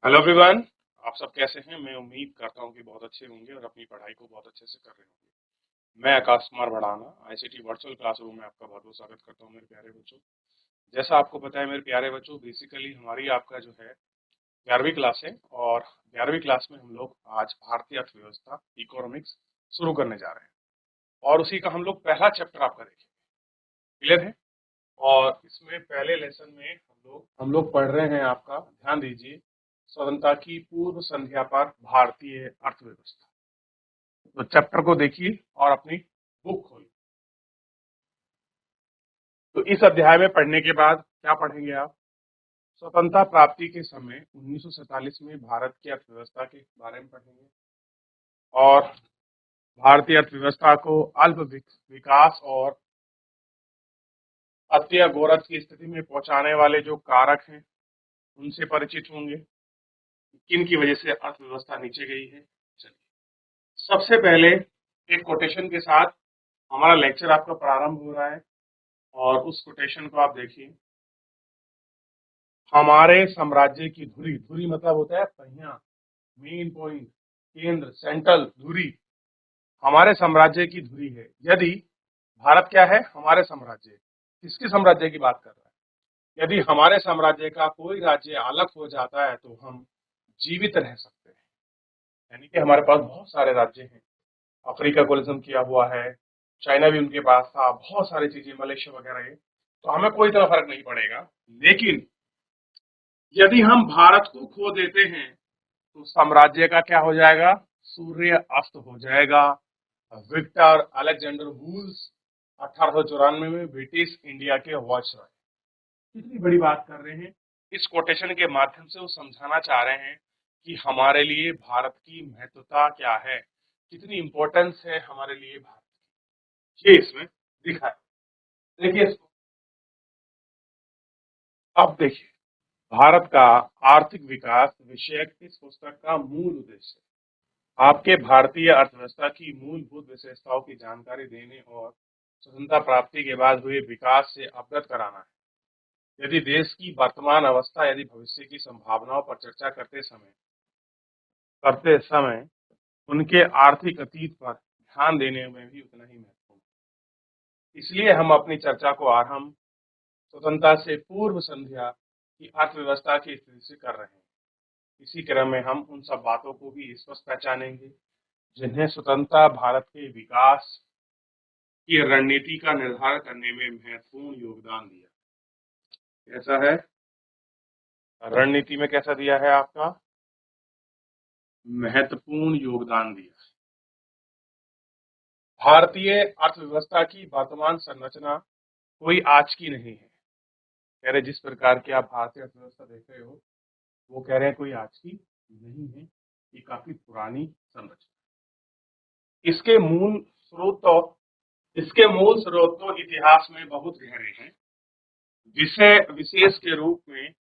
Hello everyone. आप सब कैसे हैं? मैं उम्मीद करता हूं कि बहुत अच्छे होंगे और अपनी पढ़ाई को बहुत अच्छे से कर रहे होंगे। मैं Akash Kumar Bhadana ICT virtual classroom में आपका बहुत बहुत स्वागत करता हूं मेरे प्यारे बच्चों। जैसा आपको पता है मेरे प्यारे बच्चों, बेसिकली हमारी आपका जो है 11वीं क्लास है और 11वीं क्लास में हम लोग आज भारतीय अर्थव्यवस्था इकोनॉमिक्स शुरू करने जा रहे हैं और उसी का हम लोग पहला चैप्टर आपका देखेंगे। क्लियर है? और इसमें पहले लेसन में हम लोग पढ़ रहे हैं, आपका ध्यान दीजिए, स्वतंत्रता की पूर्व संध्या पर भारतीय अर्थव्यवस्था। तो चैप्टर को देखिए और अपनी बुक खोलिए। तो इस अध्याय में पढ़ने के बाद क्या पढ़ेंगे आप? स्वतंत्रता प्राप्ति के समय 1947 में भारत की अर्थव्यवस्था के बारे में पढ़ेंगे और भारतीय अर्थव्यवस्था को अल्प विकास और अति अगोरत की स्थिति में पहुंचाने वाले जो कारक हैं उनसे परिचित होंगे, किन की वजह से अर्थव्यवस्था नीचे गई है। चलिए, सबसे पहले एक कोटेशन के साथ हमारा लेक्चर आपका प्रारंभ हो रहा है और उस कोटेशन को आप देखिए। हमारे साम्राज्य की धुरी, धुरी मतलब होता है पहिया, मेन पॉइंट, केंद्र, सेंट्रल धुरी। हमारे साम्राज्य की धुरी है। यदि भारत क्या है? हमारे साम्राज्य। किसके साम्राज्य की बात कर रहा है? यदि हमारे साम्राज्य का कोई राज्य अलग हो जाता है तो हम जीवित रह सकते हैं। यानी कि हमारे पास बहुत सारे राज्य हैं। अफ्रीका कोलिज्म किया हुआ है, चाइना भी उनके पास था, बहुत सारी चीजें, मलेशिया वगैरह है। तो हमें कोई तरह फर्क नहीं पड़ेगा। लेकिन यदि हम भारत को खो देते हैं तो साम्राज्य का क्या हो जाएगा? सूर्य अस्त हो जाएगा। विक्टर अलेक्जेंडर वुल्स 1894 में ब्रिटिश इंडिया के वायसराय। कितनी बड़ी बात कर रहे हैं। इस कोटेशन के माध्यम से वो समझाना चाह रहे हैं कि हमारे लिए भारत की महत्वता क्या है, कितनी इंपॉर्टेंस है हमारे लिए भारत की। ये इसमें दिखा है। देखिए इसको, अब देखिए, भारत का आर्थिक विकास विषयक इस पुस्तक का मूल उद्देश्य आपके भारतीय अर्थव्यवस्था की मूलभूत विशेषताओं की जानकारी देने और स्वतंत्रता प्राप्ति के बाद हुए विकास से अवगत कराना है। यदि देश की वर्तमान अवस्था, यदि भविष्य की संभावनाओं पर चर्चा करते समय उनके आर्थिक अतीत पर ध्यान देने में भी उतना ही महत्वपूर्ण है। इसलिए हम अपनी चर्चा को आरंभ स्वतंत्रता से पूर्व संध्या की अर्थव्यवस्था की स्थिति से कर रहे हैं। इसी क्रम में हम उन सब बातों को भी स्पष्ट पहचानेंगे जिन्हें स्वतंत्रता भारत के विकास की रणनीति का निर्धारण करने में महत्वपूर्ण योगदान दिया। कैसा है? रणनीति में कैसा दिया है? आपका महत्वपूर्ण योगदान दिया। भारतीय अर्थव्यवस्था की वर्तमान संरचना कोई आज की नहीं है। कह रहे जिस प्रकार की आप भारतीय अर्थव्यवस्था देख रहे हो, वो कह रहे हैं कोई आज की नहीं है, ये काफी पुरानी संरचना। इसके मूल स्रोत तो इतिहास में बहुत गहरे हैं। विषय विशेष के रूप में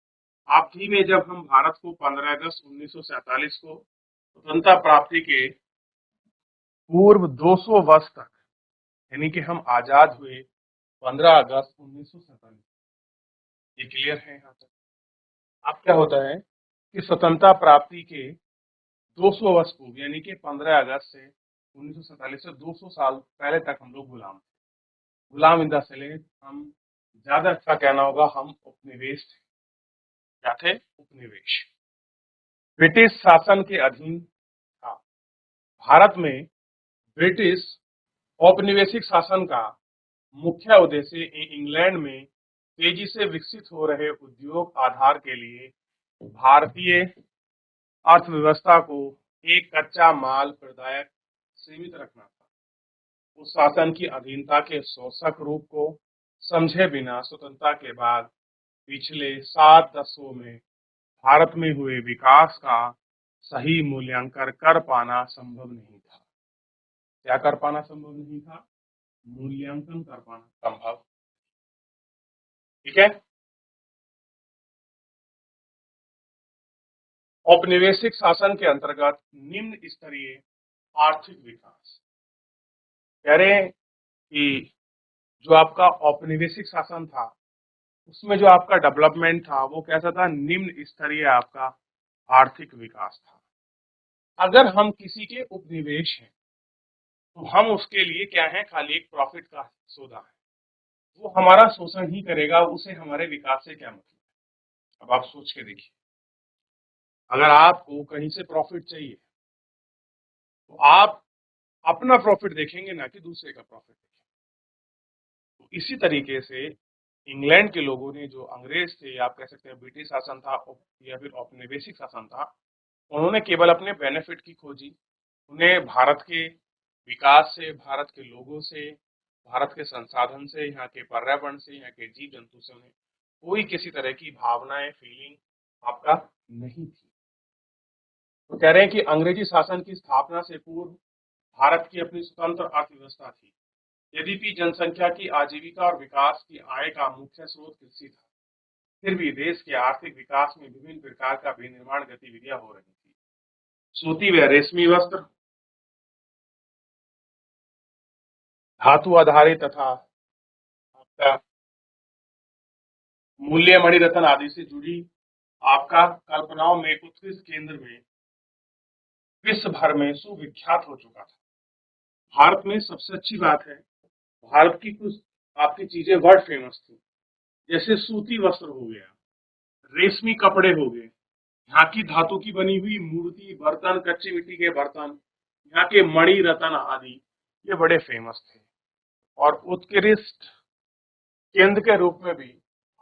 आप ही में जब हम भारत को 15 अगस्त 1947 को स्वतंत्रता प्राप्ति के पूर्व 200 वर्ष तक, यानी कि हम आजाद हुए 15 अगस्त 1947, ये क्लियर है यहाँ तक? अब क्या होता है कि स्वतंत्रता प्राप्ति के 200 वर्ष पूर्व, यानी कि 15 अगस्त से 1947 से 200 साल पहले तक हम लोग गुलाम थे। गुलाम इन द सेंस, हम ज्यादा अच्छा कहना होगा, हम उपनिवेश थे। क्या थे? उपनिवेश। ब्रिटिश शासन के अधीन था। भारत में ब्रिटिश औपनिवेशिक शासन का मुख्य उद्देश्य इंग्लैंड में तेजी से विकसित हो रहे उद्योग आधार के लिए भारतीय अर्थव्यवस्था को एक कच्चा माल प्रदायक सीमित रखना था। उस शासन की अधीनता के शोषक रूप को समझे बिना स्वतंत्रता के बाद पिछले 7 दशकों में भारत में हुए विकास का सही मूल्यांकन कर पाना संभव नहीं था। क्या कर पाना संभव नहीं था? मूल्यांकन कर पाना संभव। ठीक है। औपनिवेशिक शासन के अंतर्गत निम्न स्तरीय आर्थिक विकास, कह रहे हैं कि जो आपका औपनिवेशिक शासन था उसमें जो आपका डेवलपमेंट था वो कैसा था? निम्न स्तरीय आपका आर्थिक विकास था। अगर हम किसी के उपनिवेश हैं तो हम उसके लिए क्या है, खाली एक प्रॉफिट का सौदा है। वो हमारा शोषण ही करेगा, उसे हमारे विकास से क्या मतलब है। अब आप सोच के देखिए, अगर आपको कहीं से प्रॉफिट चाहिए तो आप अपना प्रॉफिट देखेंगे ना कि दूसरे का प्रॉफिट देखेंगे। तो इसी तरीके से इंग्लैंड के लोगों ने, जो अंग्रेज थे, आप कह सकते हैं ब्रिटिश शासन था या फिर औपनिवेशिक शासन था, उन्होंने केवल अपने बेनिफिट की खोजी। उन्हें भारत के विकास से, भारत के लोगों से, भारत के संसाधन से, यहाँ के पर्यावरण से, यहाँ के जीव जंतु से उन्हें कोई किसी तरह की भावनाएं, फीलिंग आपका नहीं थी। तो कह रहे हैं कि अंग्रेजी शासन की स्थापना से पूर्व भारत की अपनी स्वतंत्र अर्थव्यवस्था थी। यद्यपि जनसंख्या की आजीविका और विकास की आय का मुख्य स्रोत कृषि था, फिर भी देश के आर्थिक विकास में विभिन्न प्रकार का विनिर्माण गतिविधियां हो रही थी। सूती व रेशमी वस्त्र, धातु आधारित तथा आपका मूल्य मणिरत्न आदि से जुड़ी आपका कल्पनाओं में उत्कृष्ट केंद्र में विश्व भर में सुविख्यात हो चुका था। भारत में सबसे अच्छी बात है, भारत की कुछ आपकी चीजें वर्ल्ड फेमस थी। जैसे सूती वस्त्र हो गया, रेशमी कपड़े हो गए, यहाँ की धातु की बनी हुई मूर्ति, बर्तन, कच्ची मिट्टी के बर्तन, यहाँ के मणि रत्न आदि, ये बड़े फेमस थे। और उत्कृष्ट केंद्र के रूप में भी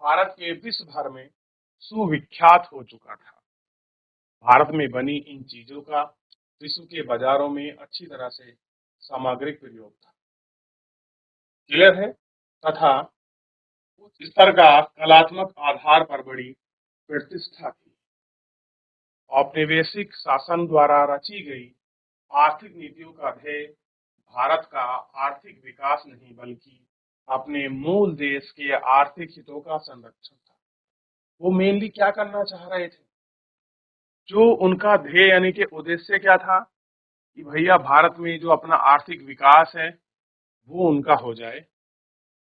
भारत के विश्व भर में सुविख्यात हो चुका था। भारत में बनी इन चीजों का विश्व के बाजारों में अच्छी तरह से सामग्रिक प्रयोग था, क्लियर है, तथा उच्च स्तर का कलात्मक आधार पर बड़ी प्रतिष्ठा थी। औपनिवेशिक शासन द्वारा रची गई आर्थिक नीतियों का ध्येय भारत का आर्थिक विकास नहीं बल्कि अपने मूल देश के आर्थिक हितों का संरक्षण था। वो मेनली क्या करना चाह रहे थे, जो उनका ध्येय यानी कि उद्देश्य क्या था कि भैया भारत में जो अपना आर्थिक विकास है वो उनका हो जाए,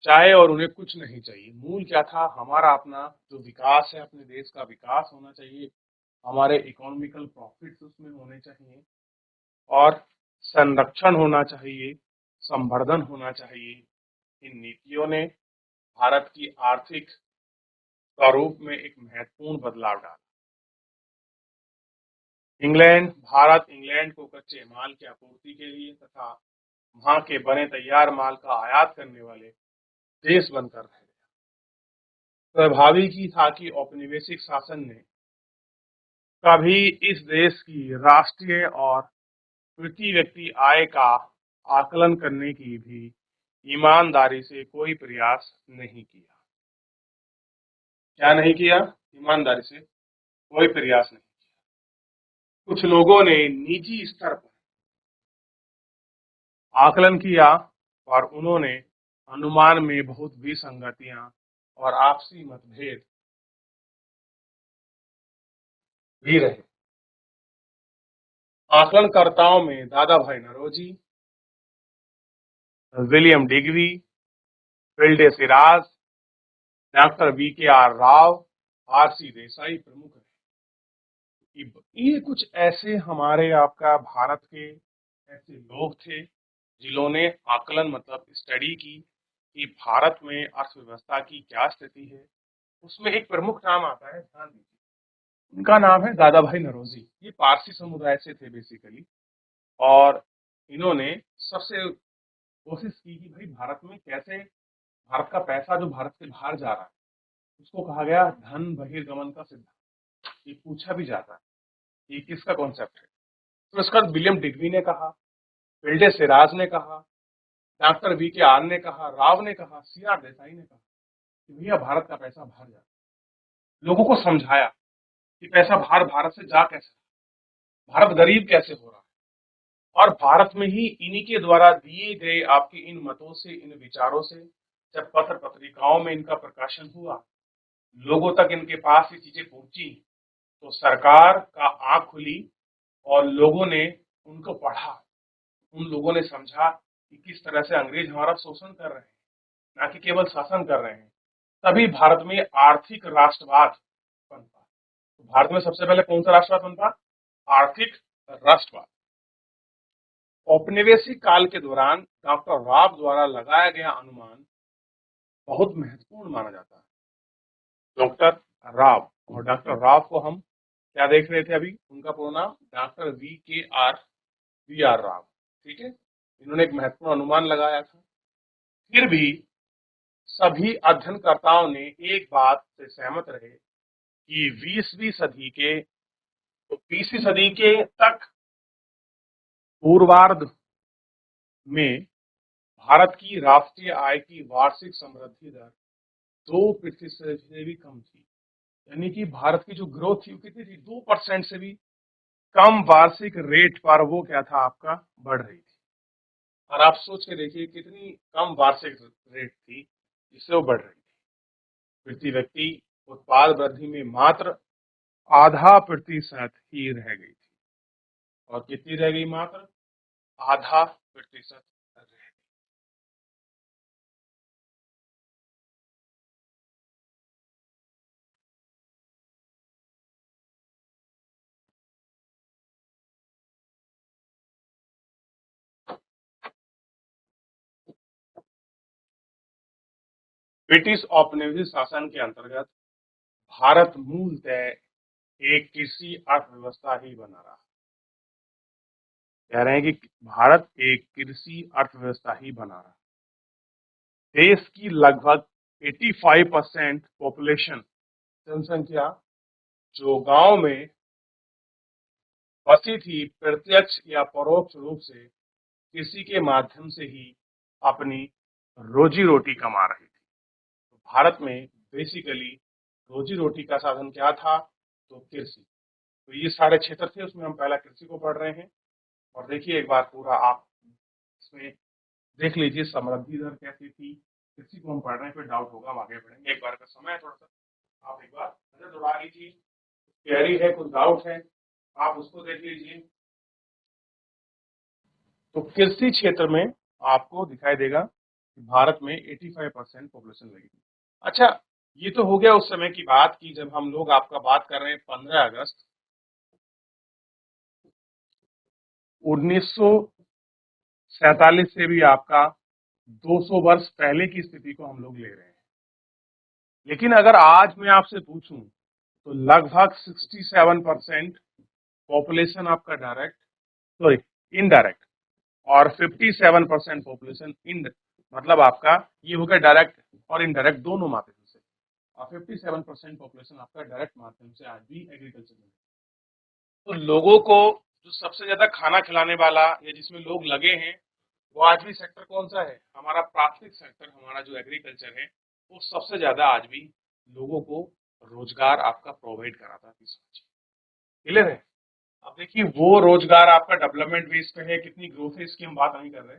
चाहे और उन्हें कुछ नहीं चाहिए। मूल क्या था, हमारा अपना जो विकास है, अपने देश का विकास होना चाहिए, हमारे इकोनॉमिकल प्रॉफिट्स उसमें होने चाहिए और संरक्षण होना चाहिए, संवर्धन होना चाहिए। इन नीतियों ने भारत की आर्थिक स्वरूप में एक महत्वपूर्ण बदलाव डाला। भारत इंग्लैंड को कच्चे माल की आपूर्ति के लिए तथा वहां के बने तैयार माल का आयात करने वाले देश बनकर रह गया। स्वाभाविक ही था कि औपनिवेशिक शासन ने कभी इस देश की राष्ट्रीय और प्रति व्यक्ति आय का आकलन करने की भी ईमानदारी से कोई प्रयास नहीं किया। क्या नहीं किया? ईमानदारी से कोई प्रयास नहीं किया। कुछ लोगों ने निजी स्तर पर आकलन किया और उन्होंने अनुमान में बहुत विसंगतियां और आपसी मतभेद भी रहे। आकलनकर्ताओं में Dadabhai Naoroji, William Digby, Findlay Shirras, doctor V K R. Rao, R C. Desai प्रमुख हैं। ये कुछ ऐसे हमारे आपका भारत के ऐसे लोग थे जिन्होंने आकलन मतलब स्टडी की कि भारत में अर्थव्यवस्था की क्या स्थिति है। उसमें एक प्रमुख नाम आता है, ध्यान दीजिए, उनका नाम है दादा भाई नौरोजी। ये पारसी समुदाय से थे बेसिकली, और इन्होंने सबसे कोशिश की कि भाई भारत में कैसे भारत का पैसा जो भारत से बाहर जा रहा है, उसको कहा गया धन बहिर्गमन का सिद्धांत। ये पूछा भी जाता है कि किसका कॉन्सेप्ट है। तो इसका विलियम डिग्वी ने कहा, फिल्डे सिराज ने कहा, डॉक्टर वी.के.आर. ने कहा, राव ने कहा, सी.आर. देसाई ने कहा कि भैया भारत का पैसा बाहर जा रहा है। लोगों को समझाया कि पैसा बाहर भारत से जा कैसे, भारत गरीब कैसे हो रहा है। और भारत में ही इन्हीं के द्वारा दिए गए आपके इन मतों से, इन विचारों से जब पत्र पत्रिकाओं में इनका प्रकाशन हुआ, लोगों तक इनके पास ये चीजें पहुंची, तो सरकार का आंख खुली और लोगों ने उनको पढ़ा। उन लोगों ने समझा कि किस तरह से अंग्रेज हमारा शोषण कर रहे हैं, ना कि केवल शासन कर रहे हैं। तभी भारत में आर्थिक राष्ट्रवाद बनता। तो भारत में सबसे पहले कौन सा राष्ट्रवाद बनता? आर्थिक राष्ट्रवाद। औपनिवेशिक काल के दौरान डॉक्टर राव द्वारा लगाया गया अनुमान बहुत महत्वपूर्ण माना जाता है। डॉक्टर राव, और डॉक्टर राव को हम क्या देख रहे थे अभी, उनका पूरा नाम डॉक्टर वी आर राव, ठीक है। इन्होंने एक महत्वपूर्ण अनुमान लगाया था। फिर भी सभी अध्ययनकर्ताओं ने एक बात से सहमत रहे कि 20वीं सदी के तक पूर्वार्ध में भारत की राष्ट्रीय आय की वार्षिक समृद्धि दर 2% से भी कम थी। यानी कि भारत की जो ग्रोथ थी वो कितनी थी? 2% से भी कम वार्षिक रेट पर वो क्या था आपका, बढ़ रही थी। और आप सोच के देखिए कितनी कम वार्षिक रेट थी जिससे वो बढ़ रही थी। प्रति व्यक्ति उत्पाद वृद्धि में मात्र 0.5% ही रह गई थी। और कितनी रह गई? मात्र 0.5% रह गई। ब्रिटिश औपनिवेशिक शासन के अंतर्गत भारत मूलतः एक कृषि अर्थव्यवस्था ही बना रहा। कह रहे हैं कि भारत एक कृषि अर्थव्यवस्था ही बना रहा। देश की लगभग 85% पॉपुलेशन, जनसंख्या, जो गांव में बसी थी, प्रत्यक्ष या परोक्ष रूप से कृषि के माध्यम से ही अपनी रोजी रोटी कमा रही थी। तो भारत में बेसिकली रोजी रोटी का साधन क्या था? तो कृषि। तो ये सारे क्षेत्र थे, उसमें हम पहला कृषि को पढ़ रहे हैं। और देखिए एक बार पूरा आप इसमें देख लीजिए समृद्धि दर कैसी थी। कृषि को हम पढ़ रहे हैं, फिर डाउट होगा, हम आगे बढ़ेंगे। एक बार का समय है थोड़ा सा, आप एक बार नजर दौड़ा लीजिए। क्वेरी है, कुछ डाउट है, आप उसको देख लीजिए। तो कृषि क्षेत्र में आपको दिखाई देगा कि भारत में 85% पॉपुलेशन लगेगी। अच्छा, ये तो हो गया उस समय की बात की जब हम लोग आपका बात कर रहे हैं 15 अगस्त 1947 से भी आपका 200 वर्ष पहले की स्थिति को हम लोग ले रहे हैं। लेकिन अगर आज मैं आपसे पूछूं तो लगभग 67% पॉपुलेशन आपका डायरेक्ट, सॉरी इनडायरेक्ट, और 57% पॉपुलेशन मतलब आपका ये हो गया डायरेक्ट और इनडायरेक्ट दोनों माध्यम से, और 57% पॉपुलेशन आपका डायरेक्ट माध्यम से आज भी एग्रीकल्चर में। तो लोगों को जो सबसे ज्यादा खाना खिलाने वाला या जिसमें लोग लगे हैं वो आज भी सेक्टर कौन सा है? हमारा प्राथमिक सेक्टर, हमारा जो एग्रीकल्चर है, वो सबसे ज्यादा आज भी लोगों को रोजगार आपका प्रोवाइड कराता है। क्लियर है? अब देखिए वो रोजगार आपका डेवलपमेंट बेस पे है, कितनी ग्रोथ है इसकी हम बात नहीं कर रहे,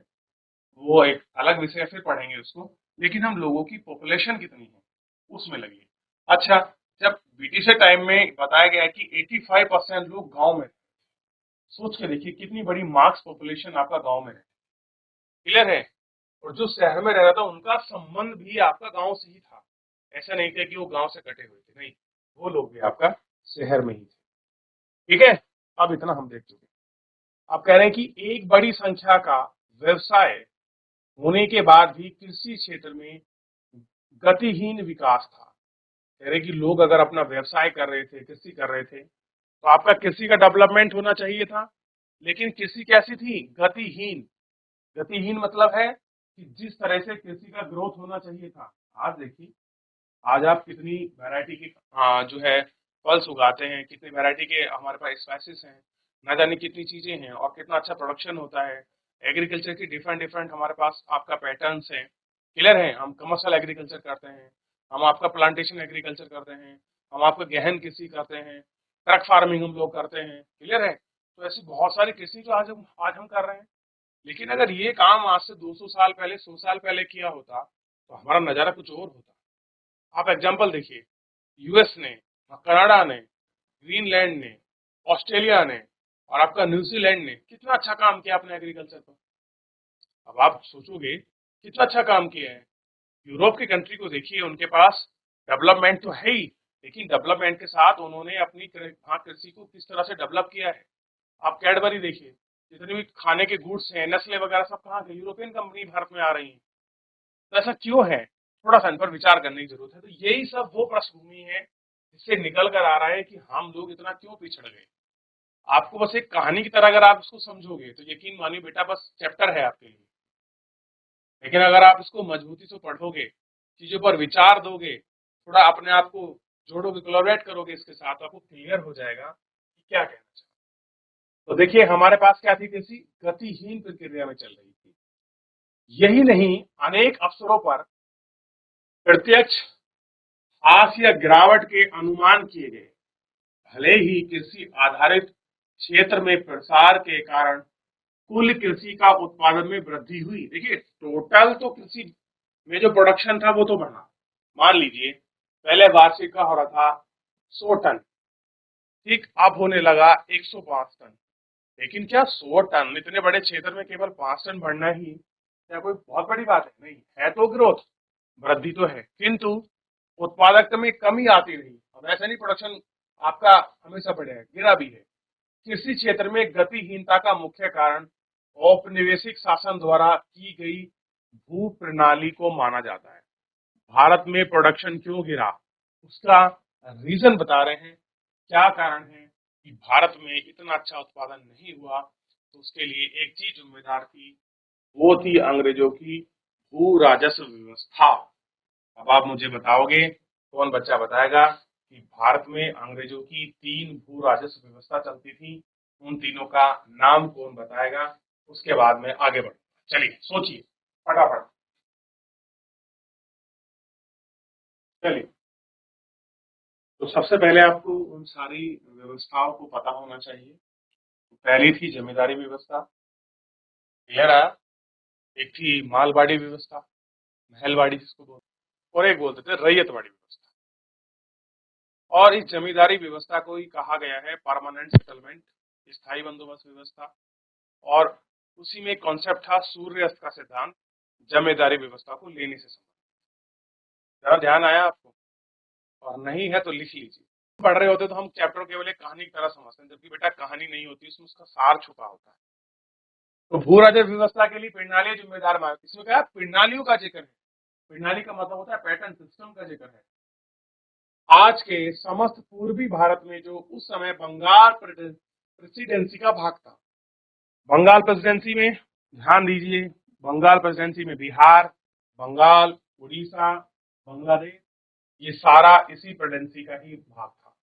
वो एक अलग विषय, फिर पढ़ेंगे उसको। लेकिन हम लोगों की पॉपुलेशन कितनी है उसमें लगी। अच्छा, जब ब्रिटिश टाइम में बताया गया है कि 85% लोग गांव में, सोच के देखिए कितनी बड़ी मार्क्स पॉपुलेशन आपका गांव में है। क्लियर है? और जो शहर में रह रहा था उनका संबंध भी आपका गांव से ही था। ऐसा नहीं था कि वो गांव से कटे हुए थे, नहीं, वो लोग भी आपका शहर में ही थे। ठीक है, अब इतना हम देख चुके। आप कह रहे हैं कि एक बड़ी संख्या का व्यवसाय होने के बाद भी कृषि क्षेत्र में गतिहीन विकास था। कह रहे कि लोग अगर अपना व्यवसाय कर रहे थे, कृषि कर रहे थे, तो आपका कृषि का डेवलपमेंट होना चाहिए था। लेकिन कृषि कैसी थी? गतिहीन। गतिहीन मतलब है कि जिस तरह से कृषि का ग्रोथ होना चाहिए था। आज देखिए, आज आप कितनी वैरायटी की जो है फल्स उगाते हैं, कितनी वैरायटी के हमारे पास स्पाइसेस हैं, ना जाने कितनी चीजें हैं, और कितना अच्छा प्रोडक्शन होता है। एग्रीकल्चर की डिफरेंट डिफरेंट हमारे पास आपका पैटर्न्स हैं। क्लियर है? हम कमर्शियल एग्रीकल्चर करते हैं, हम आपका प्लांटेशन एग्रीकल्चर करते हैं, हम आपका गहन कृषि करते हैं, ट्रक फार्मिंग हम लोग करते हैं। क्लियर है? तो ऐसी बहुत सारी कृषि जो आज हम कर रहे हैं। लेकिन अगर ये काम आज से 200 साल पहले, 100 साल पहले किया होता तो हमारा नजारा कुछ और होता। आप एग्जांपल देखिए, यूएस ने, कनाडा ने, ग्रीनलैंड ने, ऑस्ट्रेलिया ने, और आपका न्यूजीलैंड ने कितना अच्छा काम किया अपने एग्रीकल्चर पर। अब आप सोचोगे कितना अच्छा काम किया है। यूरोप की कंट्री को देखिए, उनके पास डेवलपमेंट तो है ही, लेकिन डेवलपमेंट के साथ उन्होंने अपनी कृषि को किस तरह से डेवलप किया है। आप कैडबरी देखिए, जितने भी खाने के गुड्स हैं, नेस्ले वगैरह सब कहाँ से, यूरोपियन कंपनी भारत में आ रही है। तो ऐसा क्यों है, थोड़ा सा इन पर विचार करने की जरूरत है। तो यही सब वो पृष्ठभूमि है जिससे निकल कर आ रहा है कि हम लोग इतना क्यों पिछड़ गए। आपको बस एक कहानी की तरह अगर आप इसको समझोगे तो यकीन मानिए बेटा बस चैप्टर है आपके लिए। लेकिन अगर आप इसको मजबूती से पढ़ोगे, चीजों पर विचार दोगे, थोड़ा अपने आप को जोड़ोगे, कोलैबोरेट करोगे इसके साथ, तो आपको क्लियर हो जाएगा कि क्या कहना चाहिए। तो देखिए हमारे पास क्या थी, कृषि गतिहीन प्रक्रिया में चल रही थी। यही नहीं, अनेक अवसरों पर प्रत्यक्ष ह्रास या गिरावट के अनुमान किए गए। भले ही कृषि आधारित क्षेत्र में प्रसार के कारण कुल कृषि का उत्पादन में वृद्धि हुई। देखिए टोटल तो कृषि में जो प्रोडक्शन था वो तो बढ़ा। मान लीजिए पहले वार्षिक का हो रहा था 100 टन, ठीक, अब होने लगा 105 टन। लेकिन क्या 100 टन इतने बड़े क्षेत्र में केवल 5 टन बढ़ना ही क्या कोई बहुत बड़ी बात है? नहीं है, तो ग्रोथ, वृद्धि तो है, किंतु उत्पादकता में कमी आती रही। अब ऐसा नहीं प्रोडक्शन आपका हमेशा बढ़ेगा, गिरा भी है। कृषि क्षेत्र में गतिहीनता का मुख्य कारण औपनिवेशिक शासन द्वारा की गई भू प्रणाली को माना जाता है। भारत में प्रोडक्शन क्यों गिरा, उसका रीजन बता रहे हैं, क्या कारण है कि भारत में इतना अच्छा उत्पादन नहीं हुआ। तो उसके लिए एक चीज जिम्मेदार थी, वो थी अंग्रेजों की भू राजस्व व्यवस्था। अब आप मुझे बताओगे, कौन बच्चा बताएगा कि भारत में अंग्रेजों की 3 भू राजस्व व्यवस्था चलती थी, उन तीनों का नाम कौन बताएगा। उसके बाद में आगे बढ़ूंगा, चलिए सोचिए फटाफट। चलिए, तो सबसे पहले आपको उन सारी व्यवस्थाओं को पता होना चाहिए। पहली थी जमींदारी व्यवस्था, क्लियर है। एक थी मालवाड़ी व्यवस्था, महलवाड़ी जिसको बोलते हैं, और एक बोलते थे रैयतवाड़ी व्यवस्था। और इस जमींदारी व्यवस्था को ही कहा गया है परमानेंट सेटलमेंट, स्थायी बंदोबस्त व्यवस्था। और उसी में कॉन्सेप्ट था सूर्य अस्त का सिद्धांत, जमींदारी व्यवस्था को लेने से संबंधित। जरा ध्यान आया आपको? और नहीं है तो लिख लीजिए। पढ़ रहे होते तो हम चैप्टर केवल एक कहानी की तरह समझते हैं, जबकि बेटा कहानी नहीं होती, इसमें उसका सार छुपा होता है। तो भू राजस्व व्यवस्था के लिए प्रणाली जिम्मेदार माना, इसमें क्या प्रणालियों का जिक्र है। प्रणाली का मतलब होता है पैटर्न सिस्टम का जिक्र है। आज के समस्त पूर्वी भारत में जो उस समय बंगाल प्रेसिडेंसी का भाग था, बंगाल प्रेसिडेंसी में ध्यान दीजिए, बंगाल प्रेसिडेंसी में बिहार, बंगाल, उड़ीसा, बांग्लादेश, ये सारा इसी प्रेसिडेंसी का ही भाग था।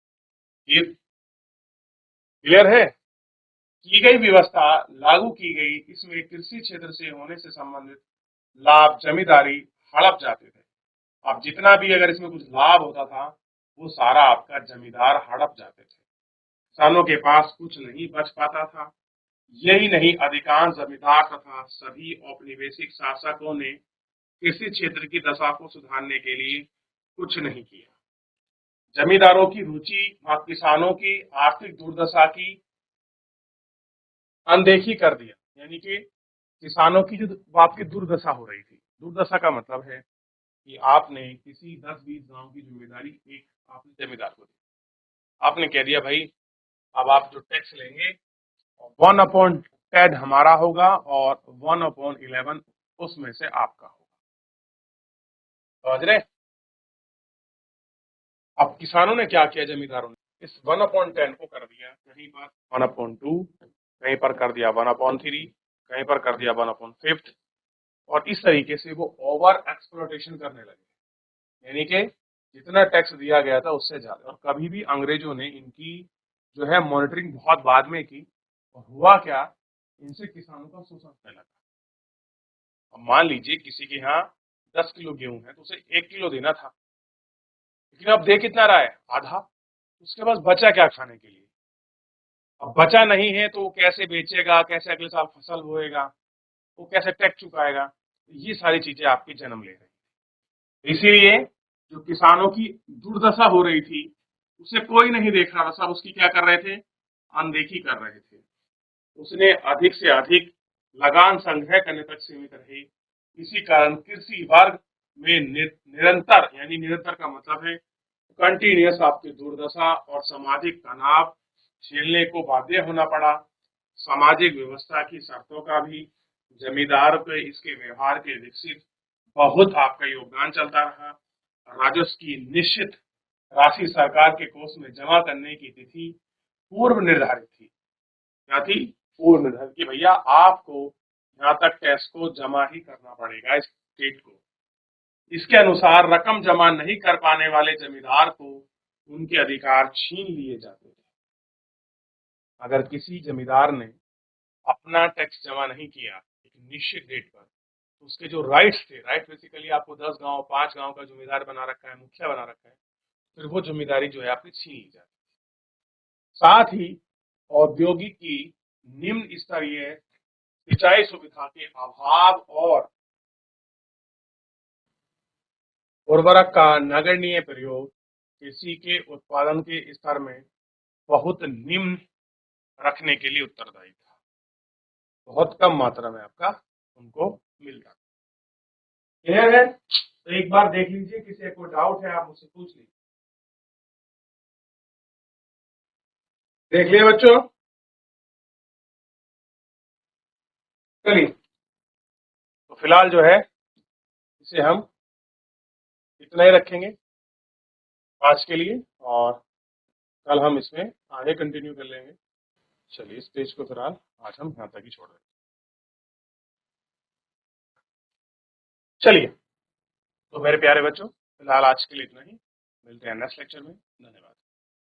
ये क्लियर है? की गई व्यवस्था लागू की गई, इसमें कृषि क्षेत्र से होने से संबंधित लाभ जमींदारी हड़प जाते थे। अब जितना भी अगर इसमें कुछ लाभ होता था वो सारा आपका जमींदार हड़प जाते थे, किसानों के पास कुछ नहीं बच पाता था। यही नहीं, अधिकांश जमींदार तथा सभी औपनिवेशिक शासकों ने कृषि क्षेत्र की दशा को सुधारने के लिए कुछ नहीं किया। जमींदारों की रुचि व किसानों की आर्थिक दुर्दशा की अनदेखी कर दिया। यानी कि किसानों की जो आपकी दुर्दशा हो रही थी, दुर्दशा का मतलब है कि आपने किसी 10-20 गांव की जिम्मेदारी एक आपने जमींदार को दी। आपने कह दिया भाई अब आप जो टैक्स लेंगे 1/10 हमारा होगा और 1/11 उसमें से आपका होगा। समझ रहे? अब किसानों ने क्या किया, जमींदारों ने इस 1/10 को कर दिया कहीं पर 1/2, कहीं पर कर दिया 1/3, कहीं पर कर दिया 1/5, और इस तरीके से वो ओवर एक्सप्लॉयटेशन करने लगे। यानी कि जितना टैक्स दिया गया था उससे ज्यादा। और कभी भी अंग्रेजों ने इनकी जो है मॉनिटरिंग बहुत बाद में की, और हुआ क्या, इनसे किसानों का शोषण होने लगा। अब मान लीजिए किसी के यहाँ 10 किलो गेहूं है तो उसे 1 किलो देना था, लेकिन अब दे कितना रहा है, आधा। उसके पास बचा क्या खाने के लिए? अब बचा नहीं है तो वो कैसे बेचेगा, कैसे अगले साल फसल बोएगा, वो कैसे टैक्स चुकाएगा? ये सारी चीजें आपकी जन्म ले रही है। इसीलिए जो किसानों की दुर्दशा हो रही थी उसे कोई नहीं देख रहा था, सब उसकी क्या कर रहे थे, अनदेखी कर रहे थे। उसने अधिक से अधिक लगान संग्रह करने तक सीमित रही। इसी कारण कृषि वर्ग में निरंतर, यानी निरंतर का मतलब है कंटिन्यूअस आपकी दुर्दशा और सामाजिक तनाव झेलने को बाध्य होना पड़ा। सामाजिक व्यवस्था की शर्तों का भी जमींदार पे इसके व्यवहार के विकसित बहुत आपका योगदान चलता रहा। राजस्व की निश्चित राशि सरकार के कोष में जमा करने की तिथि पूर्व निर्धारित थी। क्या थी? पूर्व निर्धारित कि भैया आपको यहाँ तक टैक्स को जमा ही करना पड़ेगा स्टेट को। इसके अनुसार रकम जमा नहीं कर पाने वाले जमींदार को उनके अधिकार छीन लिए जाते थे। अगर किसी जमींदार ने अपना टैक्स जमा नहीं किया एक निश्चित डेट पर, तो उसके जो राइट्स थे, राइट बेसिकली आपको 10 गांव 5 गांव का जमींदार बना रखा है, मुखिया बना रखा है, फिर वो जमींदारी जो है आपकी छीन ली जाती है। साथ ही औद्योगिक की निम्न स्तरीय सिंचाई सुविधा के अभाव और उर्वरक का नगण्य प्रयोग कृषि के उत्पादन के स्तर में बहुत निम्न रखने के लिए उत्तरदायी था। बहुत कम मात्रा में आपका उनको मिल रहा। क्लियर है? तो एक बार देख लीजिए, किसी को डाउट है आप मुझसे पूछ लीजिए। देख लिए बच्चों? चलिए, तो फिलहाल जो है इसे हम इतना ही रखेंगे आज के लिए, और कल हम इसमें आगे कंटिन्यू कर लेंगे। चलिए, इस पेज को फिलहाल आज हम यहाँ तक ही छोड़ देंगे। चलिए, तो मेरे प्यारे बच्चों, फिलहाल आज के लिए इतना ही। मिलते हैं नेक्स्ट लेक्चर में। धन्यवाद।